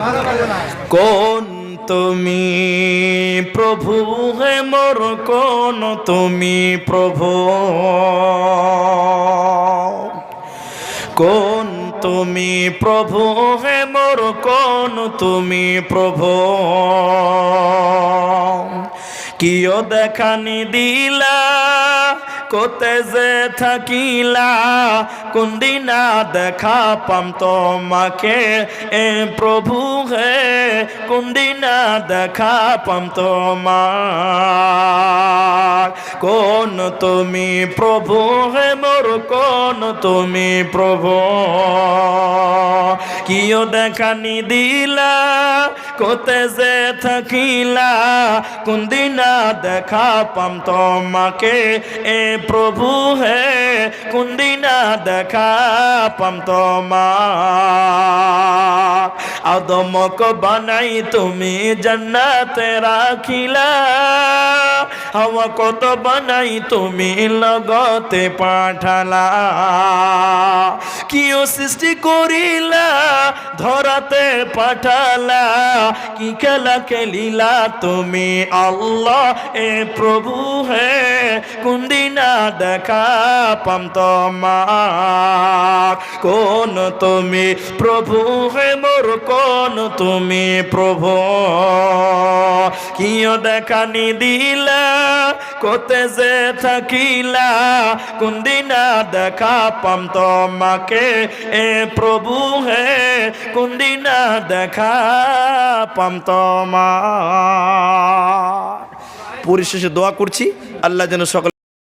কোন তুমি প্রভু হে মোর, কোন তুমি প্রভু, কোন তুমি প্রভু হে মোর, কোন তুমি প্রভু। কিও দেখানি দিলা কোতে যে থাকিলা, কোন দিনা দেখা পাম তোমাকে এ প্রভু হে, কোন দিনা দেখা পাম তোমার। কোন তুমি প্রভু হে মোর, কোন তুমি প্রভু। কিও দেখানি দিলা কোতে যে থাকিলা, কোন দিনা দেখা পাম তোমাকে এ প্রভু হে, কোন দিনা দেখা পাম তোমার। আদমক বানাই তুমি জান্নাতে রাখিলা, হাওয়া কত বানাই তুমি লগতে পাঠালা। কিও সৃষ্টি করিলা ধরাতে পাঠালা, কি খেলা খেলিলা তুমি আল্লাহ এ প্রভু হে, কোন দিনা দেখা পাম তোমার। কোন তুমি প্রভু হে মোর, কোন তুমি প্রভু। কিও দেখানি দিলা কোতে যে থাকিলা, কোন দিনা দেখা পাম তোমাকে এ প্রভু হে, কোন দিনা দেখা পাম তোমার। পরিশেষে দোয়া করছি আল্লাহ যেন সকল